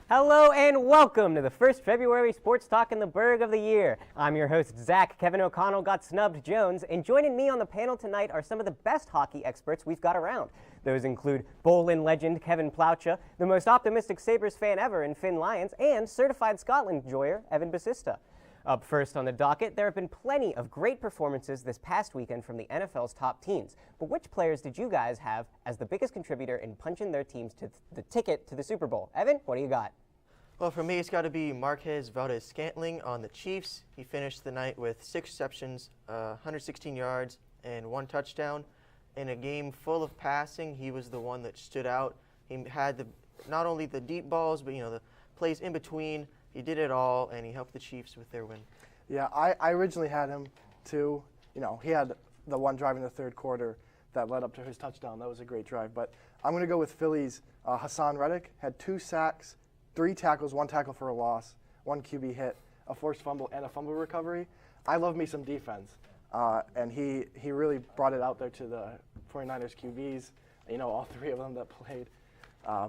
Hello and welcome to the first February Sports Talk in the Burgh of the year. I'm your host, Zach. Kevin O'Connell got snubbed Jones, and joining me on the panel tonight are some of the best hockey experts we've got around. Those include Bolin legend Kevin Plaucha, the most optimistic Sabres fan ever in Finn Lyons, and certified Scotland enjoyer Evan Basista. Up first on the docket, there have been plenty of great performances this past weekend from the NFL's top teams. But which players did you guys have as the biggest contributor in punching their teams to the ticket to the Super Bowl? Evan, what do you got? Well, for me, it's got to be Marquez Valdez-Scantling on the Chiefs. He finished the night with 6 receptions, 116 yards, and 1 touchdown. In a game full of passing, he was the one that stood out. He had not only the deep balls, but the plays in between. He did it all, and he helped the Chiefs with their win. Yeah, I originally had him too. He had the one drive in the third quarter that led up to his touchdown. That was a great drive. But I'm going to go with Philly's Hassan Reddick. Had 2 sacks, 3 tackles, 1 tackle for a loss, 1 QB hit, a forced fumble, and a fumble recovery. I love me some defense, and he really brought it out there to the 49ers QBs, all 3 of them that played.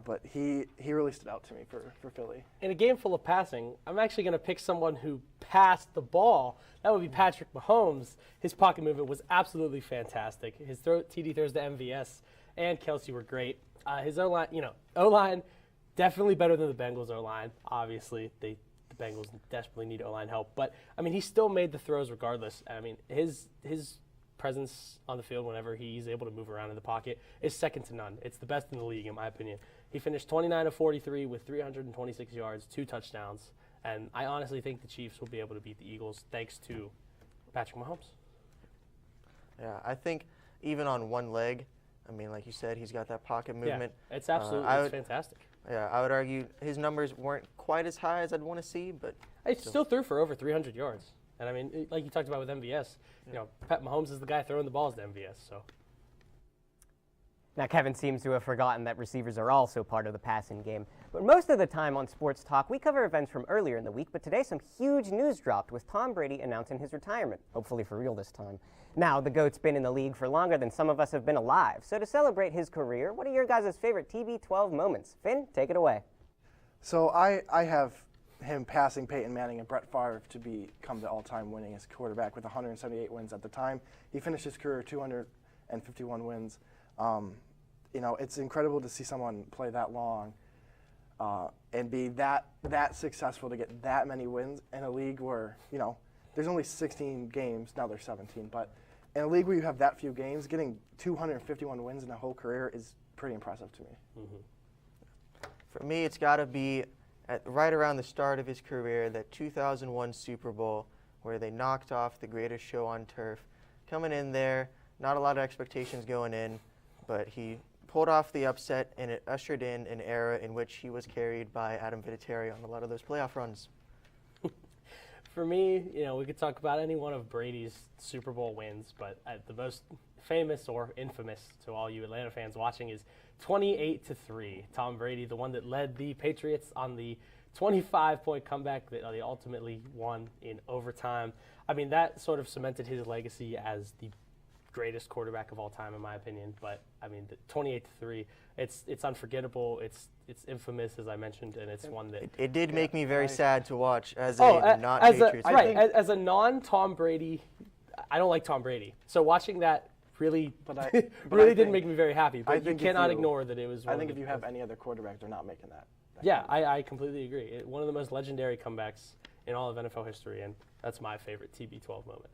But he really stood out to me for Philly. In a game full of passing, I'm actually going to pick someone who passed the ball. That would be Patrick Mahomes. His pocket movement was absolutely fantastic. His TD throws to MVS and Kelsey were great. His O-line, definitely better than the Bengals O-line. Obviously, the Bengals desperately need O-line help. But, he still made the throws regardless. His presence on the field whenever he's able to move around in the pocket is second to none. It's the best in the league, in my opinion. He finished 29 of 43 with 326 yards, 2 touchdowns. And I honestly think the Chiefs will be able to beat the Eagles thanks to Patrick Mahomes. Yeah, I think even on one leg, like you said, he's got that pocket movement. Yeah, it's absolutely it's fantastic. Yeah, I would argue his numbers weren't quite as high as I'd want to see, but he still threw for over 300 yards. And like you talked about with MVS, Pat Mahomes is the guy throwing the balls to MVS. So. Now, Kevin seems to have forgotten that receivers are also part of the passing game. But most of the time on Sports Talk, we cover events from earlier in the week, but today some huge news dropped with Tom Brady announcing his retirement, hopefully for real this time. Now, the GOAT's been in the league for longer than some of us have been alive. So to celebrate his career, what are your guys' favorite TB12 moments? Finn, take it away. So I have him passing Peyton Manning and Brett Favre to become the all-time winningest quarterback with 178 wins at the time. He finished his career 251 wins. It's incredible to see someone play that long and be that successful to get that many wins in a league where, there's only 16 games. Now there's 17. But in a league where you have that few games, getting 251 wins in a whole career is pretty impressive to me. Mm-hmm. For me, it's got to be right around the start of his career, that 2001 Super Bowl where they knocked off the greatest show on turf. Coming in there, not a lot of expectations going in, but he pulled off the upset, and it ushered in an era in which he was carried by Adam Vinatieri on a lot of those playoff runs. For me, we could talk about any one of Brady's Super Bowl wins, but the most famous or infamous to all you Atlanta fans watching is 28-3. Tom Brady, the one that led the Patriots on the 25-point comeback that they ultimately won in overtime. That sort of cemented his legacy as the greatest quarterback of all time, in my opinion. But the 28-3, it's unforgettable. It's infamous, as I mentioned, and it's one that it did make me very sad to watch as a non-Patriots fan. As a non-Tom Brady, I don't like Tom Brady. So watching that really didn't make me very happy. But you cannot ignore that it was. I think if you have any other quarterback, they're not making that. Yeah, I completely agree. One of the most legendary comebacks in all of NFL history, and that's my favorite TB12 moment.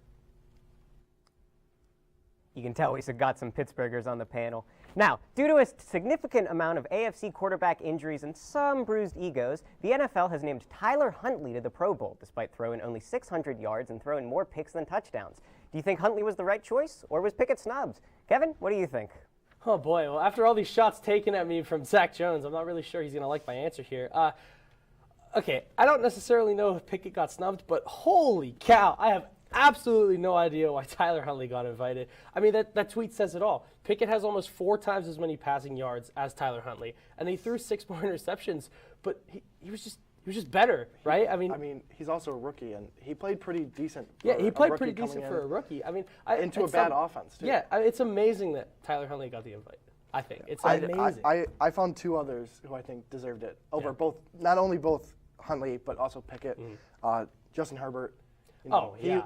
You can tell we've got some Pittsburghers on the panel. Now, due to a significant amount of AFC quarterback injuries and some bruised egos, the NFL has named Tyler Huntley to the Pro Bowl, despite throwing only 600 yards and throwing more picks than touchdowns. Do you think Huntley was the right choice, or was Pickett snubbed? Kevin, what do you think? Oh, boy. Well, after all these shots taken at me from Zach Jones, I'm not really sure he's going to like my answer here. Okay, I don't necessarily know if Pickett got snubbed, but holy cow, I have absolutely no idea why Tyler Huntley got invited. That tweet says it all. Pickett has almost 4 times as many passing yards as Tyler Huntley, and he threw 6 more interceptions, but he was just better, right? He's also a rookie, and he played pretty decent. Yeah, he played pretty decent for a rookie. Into a bad offense, too. Yeah, it's amazing that Tyler Huntley got the invite. I think it's I, amazing. I found two others who I think deserved it over Yeah. not only both Huntley, but also Pickett. Justin Herbert.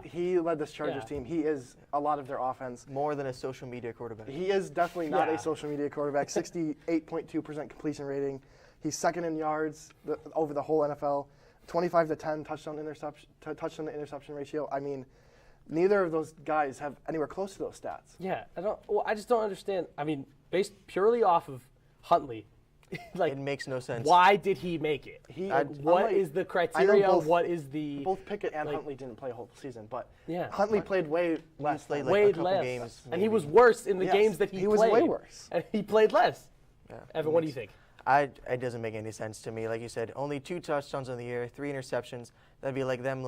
He led this Chargers team. He is a lot of their offense. More than a social media quarterback. He is definitely not Yeah. a social media quarterback. 68.2% completion rating. He's second in yards over the whole NFL. 25-10 touchdown to interception ratio. I mean, neither of those guys have anywhere close to those stats. Yeah, I just don't understand. I mean, based purely off of Huntley, like It makes no sense. why did he make it? What is the criteria? What is the both Pickett and Huntley didn't play a whole season, but Yeah. Huntley played way less. played than- like a way couple less, games, and he maybe. was worse in the Yes, games that he was played. way worse. And he played less. Yeah, Evan, what do you think? It doesn't make any sense to me. Like you said, only 2 touchdowns on the year, 3 interceptions. That'd be like them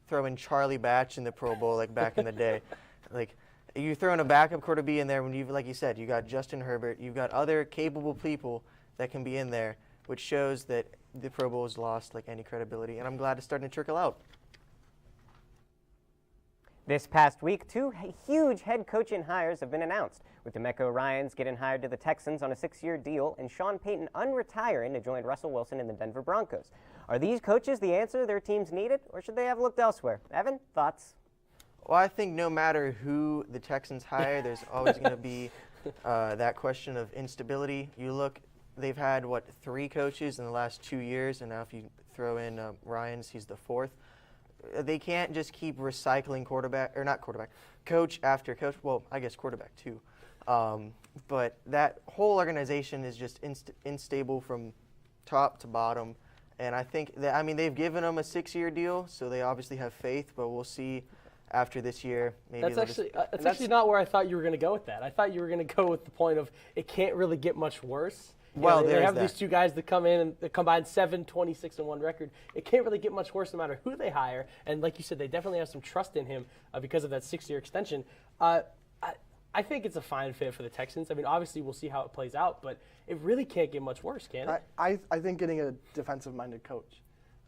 throwing Charlie Batch in the Pro Bowl like back in the day. Like you're throwing a backup quarterback in there when like you said, you got Justin Herbert, you've got other capable people that can be in there, which shows that the Pro Bowl has lost like any credibility. And I'm glad it's starting to trickle out. This past week, 2 huge head coaching hires have been announced, with DeMeco Ryans getting hired to the Texans on a 6-year deal and Sean Payton unretiring to join Russell Wilson in the Denver Broncos. Are these coaches the answer their teams needed, or should they have looked elsewhere? Evan, thoughts? Well, I think no matter who the Texans hire, there's always going to be that question of instability. You look, they've had, 3 coaches in the last 2 years, and now if you throw in Ryans, he's the 4th. They can't just keep recycling coach after coach. Well, I guess quarterback too. But that whole organization is just unstable from top to bottom. And I think that, they've given them a 6-year deal, so they obviously have faith, but we'll see after this year. Maybe That's actually not where I thought you were going to go with that. I thought you were going to go with the point of it can't really get much worse. Well, they there's have that. these 2 guys that come in and they combine 7-26-1 record. It can't really get much worse no matter who they hire. And like you said, they definitely have some trust in him because of that 6-year extension. I think it's a fine fit for the Texans. Obviously we'll see how it plays out, but it really can't get much worse, can it? I think getting a defensive-minded coach,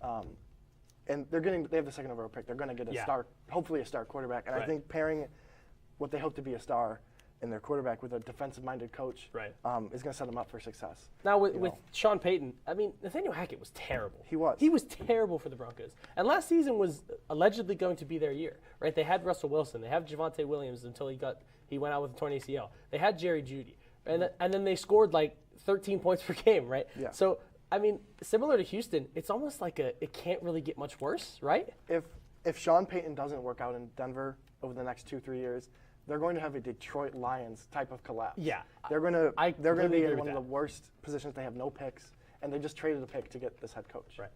and they have the second overall pick. They're going to get a star, hopefully a star quarterback. And I think pairing what they hope to be a star in their quarterback with a defensive-minded coach is going to set them up for success. Now, with Sean Payton, Nathaniel Hackett was terrible. He was. He was terrible for the Broncos. And last season was allegedly going to be their year, right? They had Russell Wilson. They have Javonte Williams until he went out with a torn ACL. They had Jerry Jeudy. And then they scored like 13 points per game, right? Yeah. So, similar to Houston, it's almost like it can't really get much worse, right? If Sean Payton doesn't work out in Denver over the next 2-3 years, they're going to have a Detroit Lions type of collapse. Yeah. They're going to be completely agree in one with of the worst positions. They have no picks, and they just traded a pick to get this head coach. Right.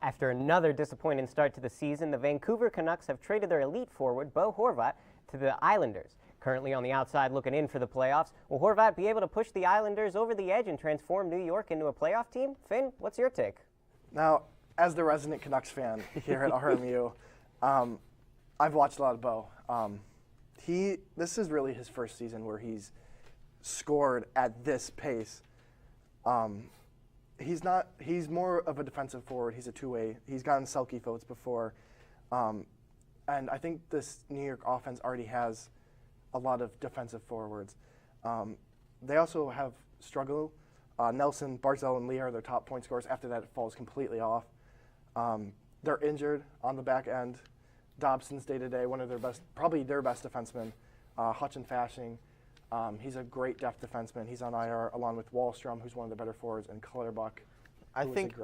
After another disappointing start to the season, the Vancouver Canucks have traded their elite forward, Bo Horvat, to the Islanders. Currently on the outside looking in for the playoffs, will Horvat be able to push the Islanders over the edge and transform New York into a playoff team? Finn, what's your take? Now, as the resident Canucks fan here at RMU, I've watched a lot of Bo. This is really his first season where he's scored at this pace. He's more of a defensive forward. He's a 2-way. He's gotten Selke votes before. And I think this New York offense already has a lot of defensive forwards. They also have struggled. Nelson, Barzell, and Lee are their top point scorers. After that, it falls completely off. They're injured on the back end. Dobson's day-to-day, one of their best, probably their best defenseman. Hutch and Fashing, he's a great depth defenseman. He's on IR along with Wallstrom, who's one of the better forwards, and Clutterbuck, I think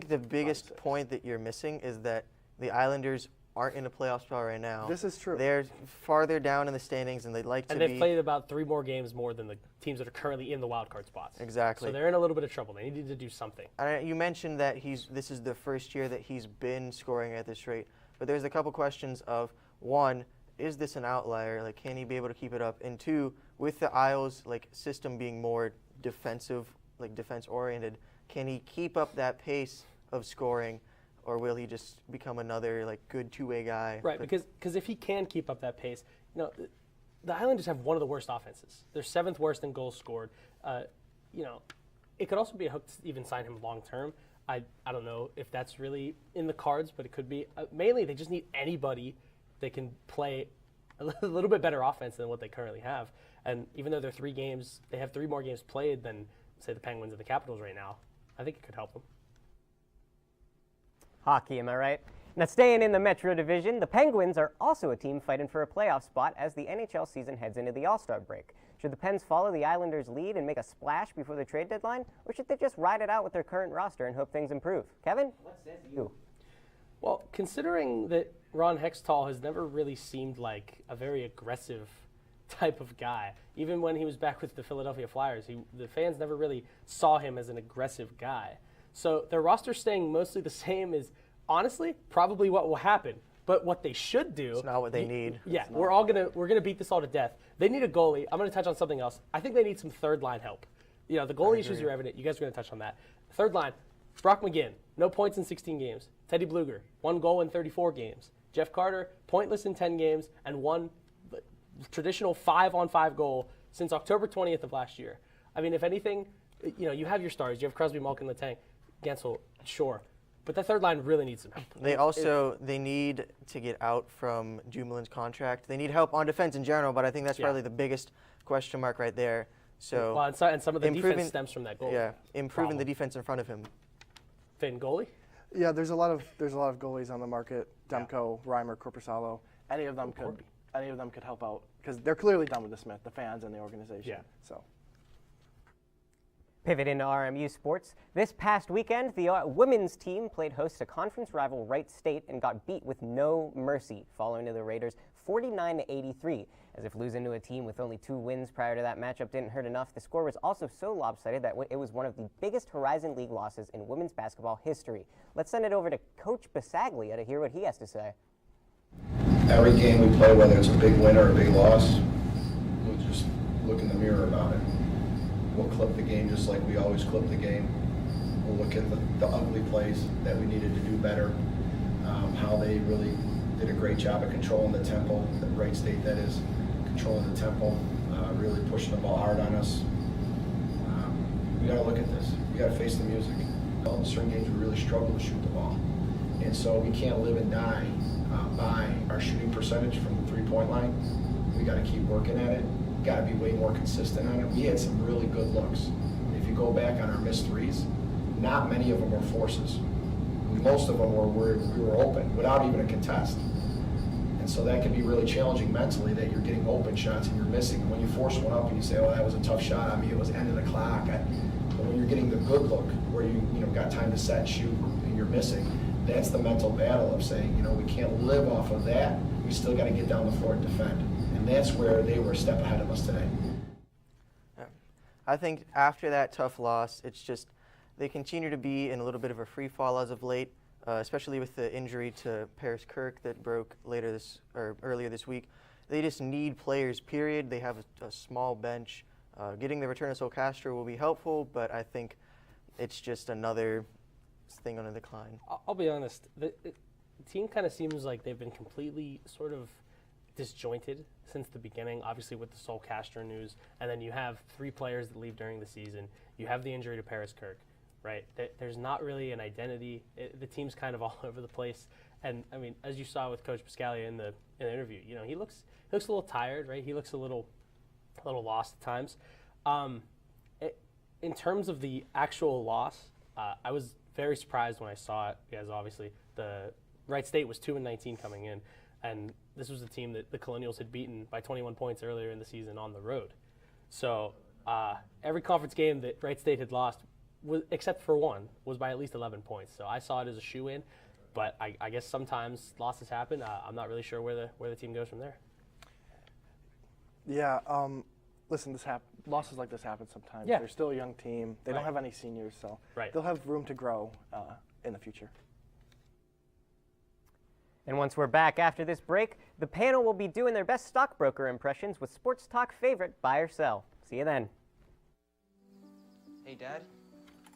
the biggest point that you're missing is that the Islanders aren't in a playoff spot right now. This is true. They're farther down in the standings, and they'd like to be. And they've played about 3 more games more than the teams that are currently in the wild card spots. Exactly. So they're in a little bit of trouble. They needed to do something. You mentioned that this is the first year that he's been scoring at this rate, but there's a couple questions of, 1, is this an outlier? Like, can he be able to keep it up? And 2, with the Isles system being more defensive, defense-oriented, can he keep up that pace of scoring, or will he just become another good 2-way guy? Right, because if he can keep up that pace, the Islanders have one of the worst offenses. They're 7th worst in goals scored. It could also be a hook to even sign him long term. I don't know if that's really in the cards, but it could be. Mainly, they just need anybody that can play a little bit better offense than what they currently have. And even though they have 3 more games played than, say, the Penguins and the Capitals right now, I think it could help them. Hockey, am I right? Now, staying in the Metro Division, the Penguins are also a team fighting for a playoff spot as the NHL season heads into the All-Star break. Should the Pens follow the Islanders' lead and make a splash before the trade deadline, or should they just ride it out with their current roster and hope things improve? Kevin, what says you? Well, considering that Ron Hextall has never really seemed like a very aggressive type of guy, even when he was back with the Philadelphia Flyers, the fans never really saw him as an aggressive guy. So their roster staying mostly the same is honestly probably what will happen. But what they should do, It's not what they need. yeah, we're gonna beat this all to death. They need a goalie. I'm gonna touch on something else. I think they need some third line help. You know, the goalie issues are evident. You guys are gonna touch on that. Third line, Brock McGinn, no points in 16 games. Teddy Bluger, 1 goal in 34 games. Jeff Carter, pointless in 10 games and 1 traditional 5-on-5 goal since October 20th of last year. I mean, if anything, you know, you have your stars. You have Crosby, Malkin, Letang, Gensel, sure. But that third line really needs some help. They need to get out from Dumoulin's contract. They need help on defense in general, but I think that's probably the biggest question mark right there. So, well, and some of the defense stems from that goal. Yeah, improving the defense in front of him. Finn, goalie? Yeah, there's a lot of goalies on the market. Demko, Reimer, Korpisalo. Any of them could help out because they're clearly done with the Smith, the fans and the organization. Yeah. So. Pivot into RMU sports. This past weekend, the women's team played host to conference rival Wright State and got beat with no mercy, falling to the Raiders 49-83. As if losing to a team with only 2 wins prior to that matchup didn't hurt enough, the score was also so lopsided that it was one of the biggest Horizon League losses in women's basketball history. Let's send it over to Coach Basaglia to hear what he has to say. Every game we play, whether it's a big win or a big loss, we'll just look in the mirror about it. We'll clip the game just like we always clip the game. We'll look at the ugly plays that we needed to do better, how they really did a great job of controlling the tempo, the Wright State that is, controlling the tempo, really pushing the ball hard on us. We got to look at this. We got to face the music. In certain games we really struggle to shoot the ball. And so we can't live and die by our shooting percentage from the three-point line. We got to keep working at it. Got to be way more consistent on it. We had some really good looks. If you go back on our missed threes, not many of them were forces. Most of them were where we were open without even a contest. And so that can be really challenging mentally that you're getting open shots and you're missing. And when you force one up and you say, oh, that was a tough shot on me, it was end of the clock. But when you're getting the good look where you got time to set and shoot and you're missing, that's the mental battle of saying, we can't live off of that. We still got to get down the floor and defend. And that's where they were a step ahead of us today. I think after that tough loss, it's just they continue to be in a little bit of a free fall as of late, especially with the injury to Paris Kirk that broke earlier this week. They just need players, period. They have a small bench. Getting the return of Sol Castro will be helpful, but I think it's just another thing on a decline. I'll be honest. The team kind of seems like they've been completely sort of disjointed since the beginning, obviously with the Sol Castro news, and then you have 3 players that leave during the season. You have the injury to Paris Kirk, right? There's not really an identity. The team's kind of all over the place. And, I mean, as you saw with Coach Pascalia in the interview, he looks a little tired, right? He looks a little lost at times. In terms of the actual loss, I was very surprised when I saw it because obviously the Wright State was 2-19 coming in, and this was a team that the Colonials had beaten by 21 points earlier in the season on the road. So every conference game that Wright State had lost, except for one, was by at least 11 points. So I saw it as a shoe-in, but I guess sometimes losses happen. I'm not really sure where the team goes from there. Yeah, listen, losses like this happen sometimes. Yeah. They're still a young team. They don't have any seniors, so they'll have room to grow in the future. And once we're back after this break, the panel will be doing their best stockbroker impressions with Sports Talk favorite Buy or Sell. See you then. Hey, Dad,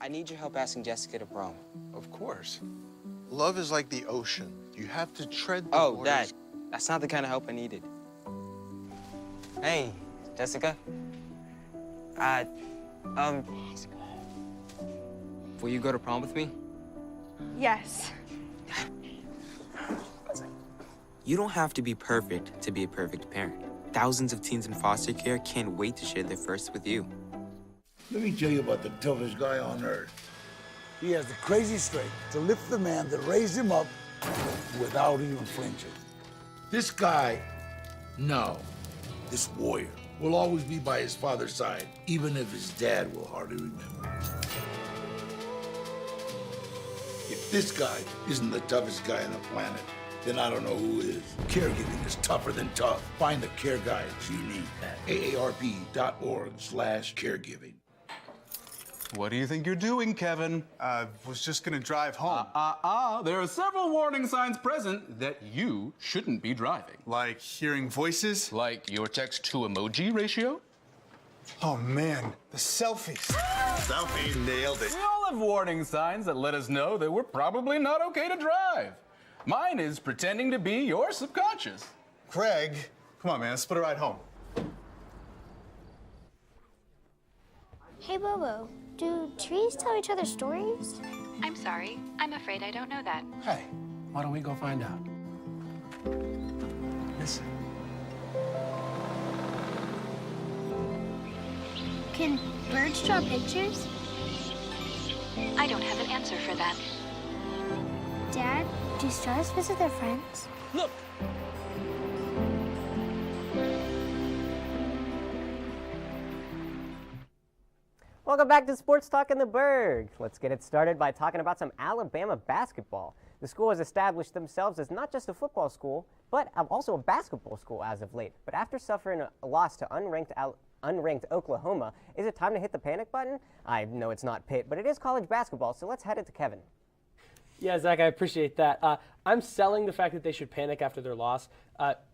I need your help asking Jessica to prom. Of course. Love is like the ocean. You have to tread the Oh, waters. Dad, that's not the kind of help I needed. Hey, Jessica. Will you go to prom with me? Yes. You don't have to be perfect to be a perfect parent. Thousands of teens in foster care can't wait to share their first with you. Let me tell you about the toughest guy on earth. He has the crazy strength to lift the man that raised him up without even flinching. This guy, no, this warrior, will always be by his father's side, even if his dad will hardly remember. If this guy isn't the toughest guy on the planet, then I don't know who is. Caregiving is tougher than tough. Find the care guides you need at aarp.org/caregiving. What do you think you're doing, Kevin? Was just gonna drive home. There are several warning signs present that you shouldn't be driving. Like hearing voices? Like your text-to-emoji ratio? Oh man, the selfies. Selfie nailed it. We all have warning signs that let us know that we're probably not okay to drive. Mine is pretending to be your subconscious. Craig, come on man, let's split a ride home. Hey Bobo, do trees tell each other stories? I'm sorry. I'm afraid I don't know that. Hey, why don't we go find out? Listen. Can birds draw pictures? I don't have an answer for that. Dad, do stars visit their friends? Look! Welcome back to Sports Talk in the Burgh. Let's get it started by talking about some Alabama basketball. The school has established themselves as not just a football school, but also a basketball school as of late. But after suffering a loss to unranked Oklahoma, is it time to hit the panic button? I know it's not Pitt, but it is college basketball, so let's head it to Kevin. Yeah, Zach, I appreciate that. I'm selling the fact that they should panic after their loss.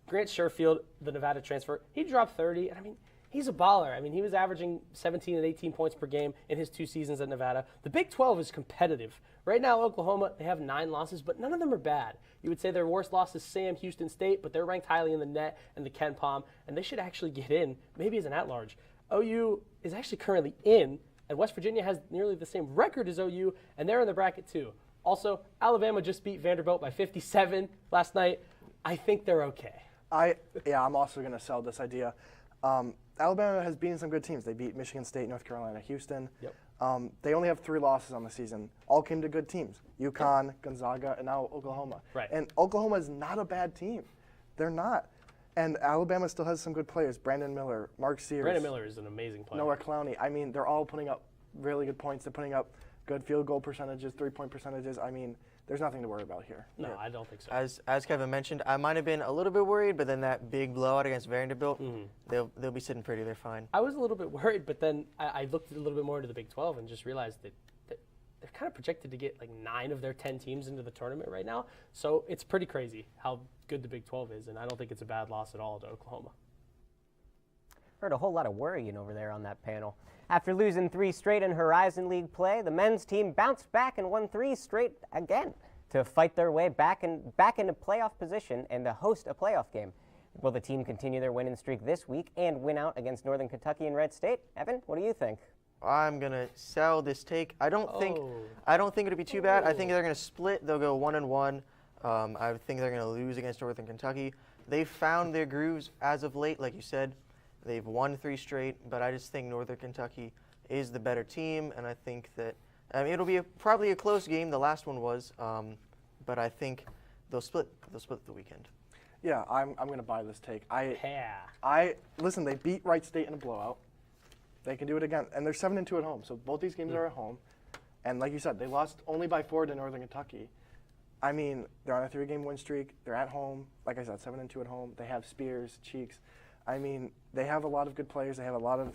Grant Sherfield, the Nevada transfer, he dropped 30, and I mean, he's a baller. I mean, he was averaging 17 and 18 points per game in his 2 seasons at Nevada. The Big 12 is competitive. Right now, Oklahoma, they have 9 losses, but none of them are bad. You would say their worst loss is Sam Houston State, but they're ranked highly in the net and the Ken Pom, and they should actually get in, maybe as an at-large. OU is actually currently in, and West Virginia has nearly the same record as OU, and they're in the bracket too. Also, Alabama just beat Vanderbilt by 57 last night. I think they're okay. I'm also going to sell this idea. Alabama has beaten some good teams. They beat Michigan State, North Carolina, Houston. Yep. They only have 3 losses on the season. All came to good teams. UConn, Gonzaga, and now Oklahoma. Right. And Oklahoma is not a bad team. They're not. And Alabama still has some good players. Brandon Miller, Mark Sears. Brandon Miller is an amazing player. Noah Clowney. I mean, they're all putting up really good points. They're putting up good field goal percentages, 3-point percentages. I mean, there's nothing to worry about here. No, I don't think so. As Kevin mentioned, I might have been a little bit worried, but then that big blowout against Vanderbilt, they'll be sitting pretty. They're fine. I was a little bit worried, but then I looked a little bit more into the Big 12 and just realized that they're kind of projected to get like 9 of their 10 teams into the tournament right now. So it's pretty crazy how good the Big 12 is, and I don't think it's a bad loss at all to Oklahoma. Heard a whole lot of worrying over there on that panel. After losing 3 straight in Horizon League play, the men's team bounced back and won 3 straight again to fight their way back into playoff position and to host a playoff game. Will the team continue their winning streak this week and win out against Northern Kentucky and Red State? Evan, what do you think? I'm gonna sell this take. I don't think it'll be too bad. I think they're gonna split. They'll go 1-1. I think they're gonna lose against Northern Kentucky. They've found their grooves as of late, like you said. They've won 3 straight, but I just think Northern Kentucky is the better team, and I think that it'll be probably a close game. The last one was, but I think they'll split the weekend. Yeah, I'm going to buy this take. Listen, they beat Wright State in a blowout. They can do it again, and they're 7-2 at home. So both these games are at home, and like you said, they lost only by 4 to Northern Kentucky. I mean, they're on a 3-game win streak. They're at home. Like I said, 7-2 at home. They have Spears, Cheeks. I mean, they have a lot of good players. They have a lot of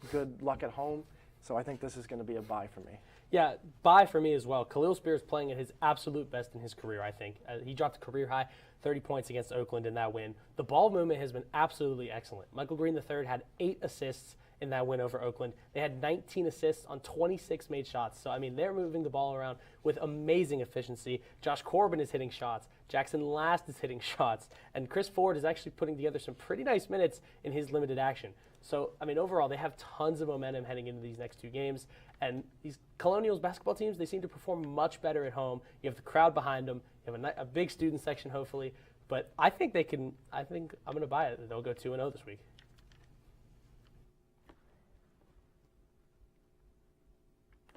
good luck at home. So I think this is going to be a buy for me. Yeah, buy for me as well. Khalil Spears playing at his absolute best in his career, I think. He dropped a career high 30 points against Oakland in that win. The ball movement has been absolutely excellent. Michael Green III had 8 assists in that win over Oakland. They had 19 assists on 26 made shots. So, I mean, they're moving the ball around with amazing efficiency. Josh Corbin is hitting shots. Jackson Last is hitting shots. And Chris Ford is actually putting together some pretty nice minutes in his limited action. So, I mean, overall, they have tons of momentum heading into these next 2 games. And these Colonials basketball teams, they seem to perform much better at home. You have the crowd behind them. You have a big student section, hopefully. But I think they can. I think I'm going to buy it. They'll go 2-0 this week.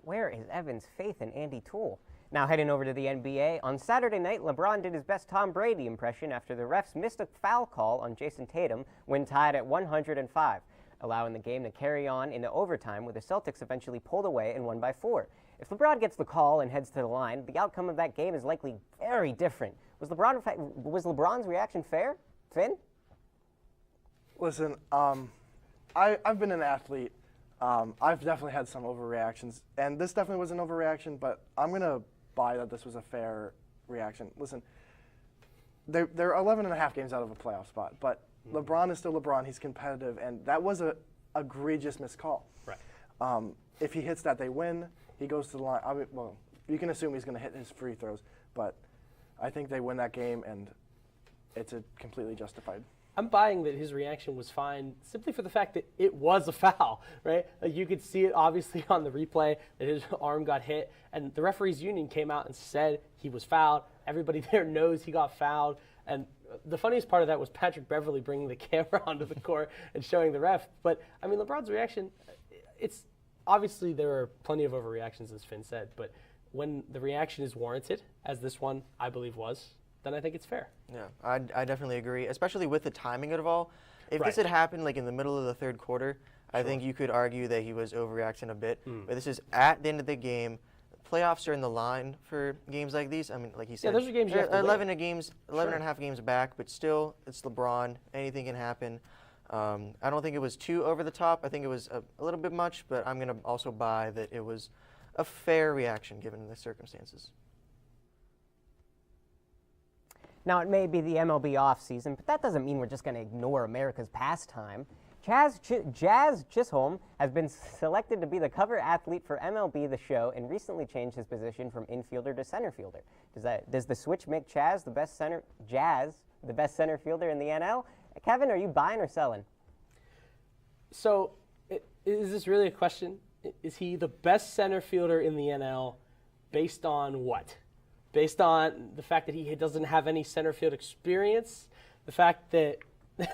Where is Evan's faith in Andy Toole? Now heading over to the NBA, on Saturday night, LeBron did his best Tom Brady impression after the refs missed a foul call on Jason Tatum when tied at 105, allowing the game to carry on into overtime, where the Celtics eventually pulled away and won by 4. If LeBron gets the call and heads to the line, the outcome of that game is likely very different. Was LeBron's reaction fair? Finn? Listen, I've been an athlete. I've definitely had some overreactions, and this definitely was an overreaction, but I'm going to buy that this was a fair reaction. Listen, they're 11 and a half games out of a playoff spot, but LeBron is still LeBron. He's competitive, and that was a egregious missed call. Right. If he hits that, they win. He goes to the line. I mean, well, you can assume he's going to hit his free throws, but I think they win that game, and it's completely justified. I'm buying that his reaction was fine simply for the fact that it was a foul, right? Like you could see it obviously on the replay that his arm got hit, and the referees union came out and said he was fouled. Everybody there knows he got fouled, and the funniest part of that was Patrick Beverley bringing the camera onto the court and showing the ref. But, I mean, LeBron's reaction, it's obviously there are plenty of overreactions, as Finn said, but when the reaction is warranted, as this one I believe was, then I think it's fair. Yeah, I definitely agree, especially with the timing of it all. If Right. this had happened like in the middle of the third quarter, I think you could argue that he was overreacting a bit. But this is at the end of the game. Playoffs are in the line for games like these. I mean, like he said, those are games you have to win. 11 and a half games back, but still, it's LeBron. Anything can happen. I don't think it was too over the top. I think it was a little bit much, but I'm going to also buy that it was a fair reaction given the circumstances. Now, it may be the MLB offseason, but that doesn't mean we're just going to ignore America's pastime. Jazz Chisholm has been selected to be the cover athlete for MLB The Show and recently changed his position from infielder to center fielder. Does the switch make Jazz the best center fielder in the NL? Kevin, are you buying or selling? So, is this really a question? Is he the best center fielder in the NL based on what? Based on the fact that he doesn't have any center field experience, the fact that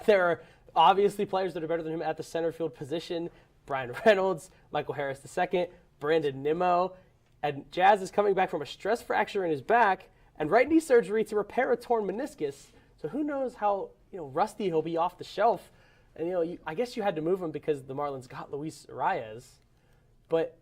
there are obviously players that are better than him at the center field position, Brian Reynolds, Michael Harris II, Brandon Nimmo, and Jazz is coming back from a stress fracture in his back and right knee surgery to repair a torn meniscus. So who knows how rusty he'll be off the shelf. And I guess you had to move him because the Marlins got Luis Arias. But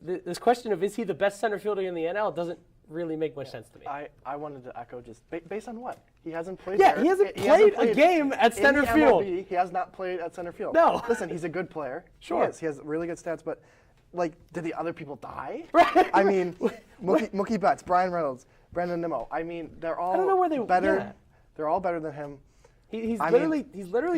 this question of is he the best center fielder in the NL doesn't really make much sense to me. I wanted to echo just based on what? He hasn't played Yeah, there. he hasn't played a game at center field. MLB, he has not played at center field. No. Listen, he's a good player. Sure. He has really good stats, but did the other people die? Right. I mean, Mookie Betts, Brian Reynolds, Brandon Nimmo. I mean, they're all I don't know where they better. yeah. They're all better than him. He's literally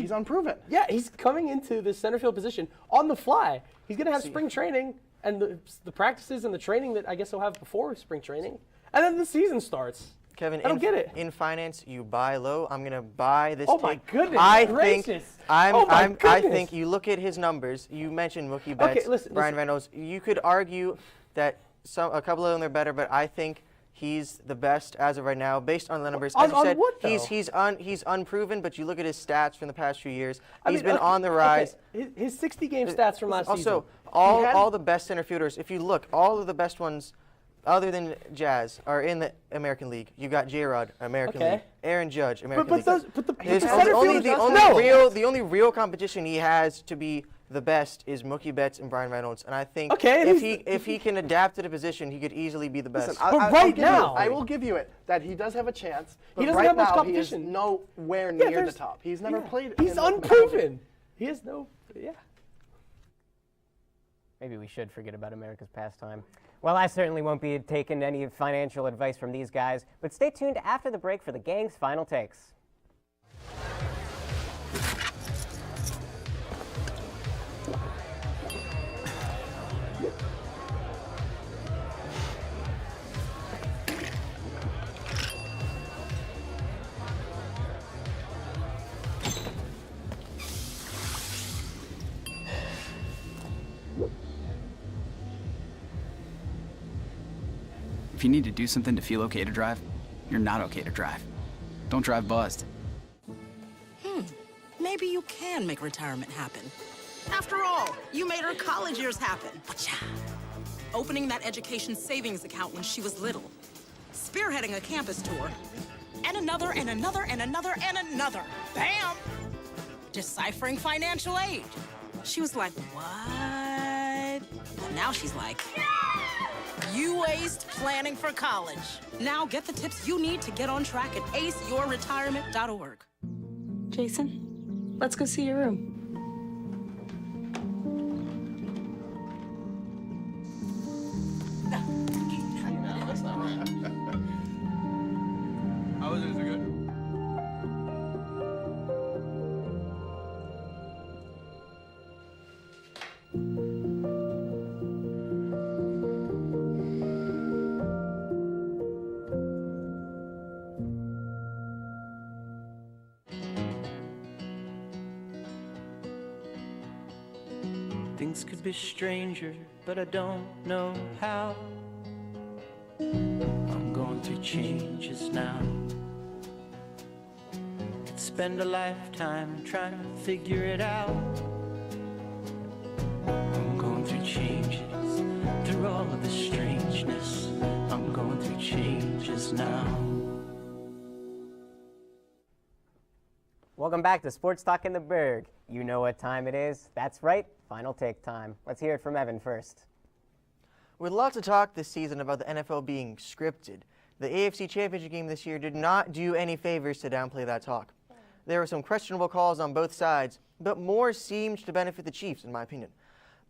he's unproven. Yeah, he's coming into the center field position on the fly. He's going to have spring training and the practices and the training that I guess he'll have before spring training. And then the season starts. Kevin, I don't get it. In finance, you buy low. I'm going to buy this Oh take. my goodness gracious. I think you look at his numbers. You mentioned Mookie Betts, Brian Reynolds. You could argue that a couple of them are better, but I think he's the best as of right now, based on the numbers. As you said, what, though? he's unproven, but you look at his stats from the past few years. He's been on the rise. Okay. His 60-game stats from last season. Also, all the best center fielders, if you look, all of the best ones other than Jazz are in the American League. You got J-Rod, American League. Aaron Judge, American League. The only real competition he has to be the best is Mookie Betts and Brian Reynolds, and I think if he can adapt to the position, he could easily be the best. Listen, I will give you it that he does have a chance. But he doesn't right have much now, competition. He is nowhere near the top. He's never played. He's unproven. He has no. Yeah. Maybe we should forget about America's pastime. Well, I certainly won't be taking any financial advice from these guys, but stay tuned after the break for the gang's final takes. If you need to do something to feel okay to drive, you're not okay to drive. Don't drive buzzed. Maybe you can make retirement happen. After all, you made her college years happen. Opening that education savings account when she was little. Spearheading a campus tour. And another, and another, and another, and another. Bam! Deciphering financial aid. She was like, what? But now she's like, you aced planning for college. Now get the tips you need to get on track at aceyourretirement.org. Jason, let's go see your room. How is it? Is it good? Things could be stranger, but I don't know how. I'm going through changes now. Could spend a lifetime trying to figure it out. I'm going through changes, through all of the strangeness. I'm going through changes now. Welcome back to Sports Talk in the Burgh. You know what time it is. That's right, final take time. Let's hear it from Evan first. With lots of talk this season about the NFL being scripted, the AFC Championship game this year did not do any favors to downplay that talk. There were some questionable calls on both sides, but more seemed to benefit the Chiefs, in my opinion.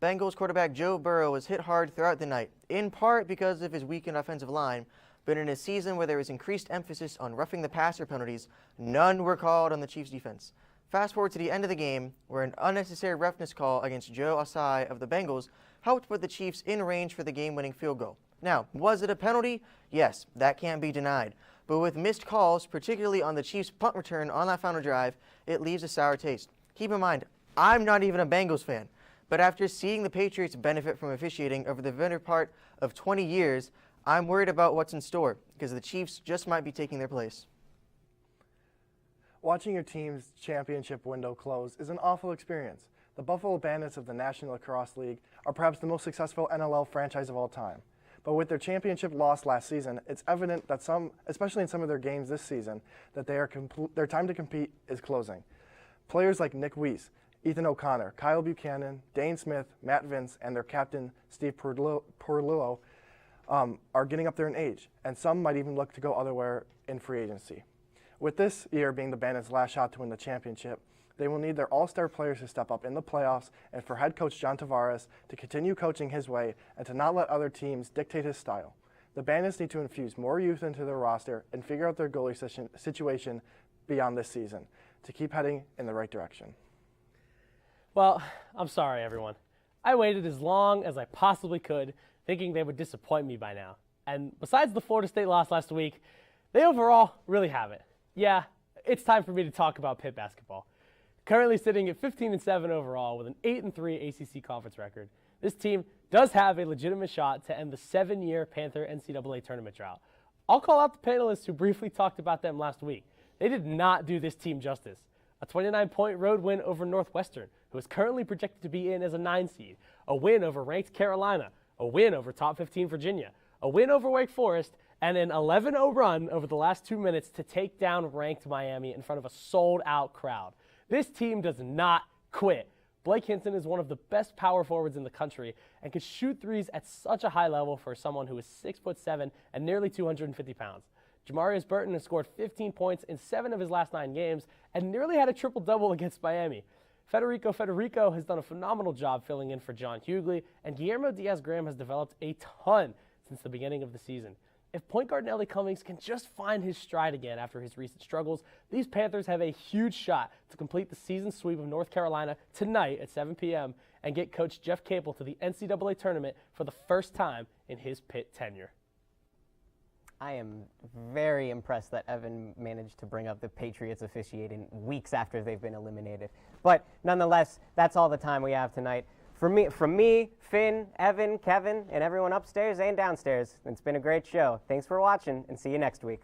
Bengals quarterback Joe Burrow was hit hard throughout the night, in part because of his weakened offensive line, but in a season where there was increased emphasis on roughing the passer penalties, none were called on the Chiefs' defense. Fast forward to the end of the game, where an unnecessary roughness call against Joe Asai of the Bengals helped put the Chiefs in range for the game-winning field goal. Now, was it a penalty? Yes, that can't be denied. But with missed calls, particularly on the Chiefs' punt return on that final drive, it leaves a sour taste. Keep in mind, I'm not even a Bengals fan, but after seeing the Patriots benefit from officiating over the better part of 20 years, I'm worried about what's in store, because the Chiefs just might be taking their place. Watching your team's championship window close is an awful experience. The Buffalo Bandits of the National Lacrosse League are perhaps the most successful NLL franchise of all time. But with their championship loss last season, it's evident that some, especially in some of their games this season, that their time to compete is closing. Players like Nick Weiss, Ethan O'Connor, Kyle Buchanan, Dane Smith, Matt Vince, and their captain, Steve Porluo, are getting up there in age, and some might even look to go otherwhere in free agency. With this year being the Bandits' last shot to win the championship, they will need their all-star players to step up in the playoffs and for head coach John Tavares to continue coaching his way and to not let other teams dictate his style. The Bandits need to infuse more youth into their roster and figure out their goalie situation beyond this season to keep heading in the right direction. Well, I'm sorry, everyone. I waited as long as I possibly could, thinking they would disappoint me by now. And besides the Florida State loss last week, they overall really haven't. Yeah, it's time for me to talk about Pitt basketball. Currently sitting at 15-7 overall with an 8-3 ACC conference record, this team does have a legitimate shot to end the 7-year Panther NCAA tournament drought. I'll call out the panelists who briefly talked about them last week. They did not do this team justice. A 29-point road win over Northwestern, who is currently projected to be in as a 9 seed, a win over ranked Carolina, a win over top 15 Virginia, a win over Wake Forest, and an 11-0 run over the last 2 minutes to take down ranked Miami in front of a sold-out crowd. This team does not quit. Blake Hinton is one of the best power forwards in the country and can shoot threes at such a high level for someone who is 6'7" and nearly 250 pounds. Jamarius Burton has scored 15 points in 7 of his last 9 games and nearly had a triple-double against Miami. Federico has done a phenomenal job filling in for John Hughley, and Guillermo Diaz-Graham has developed a ton since the beginning of the season. If point guard Nelly Cummings can just find his stride again after his recent struggles, these Panthers have a huge shot to complete the season sweep of North Carolina tonight at 7 p.m. and get Coach Jeff Capel to the NCAA tournament for the first time in his Pitt tenure. I am very impressed that Evan managed to bring up the Patriots officiating weeks after they've been eliminated. But nonetheless, that's all the time we have tonight. From me, Finn, Evan, Kevin, and everyone upstairs and downstairs, it's been a great show. Thanks for watching, and see you next week.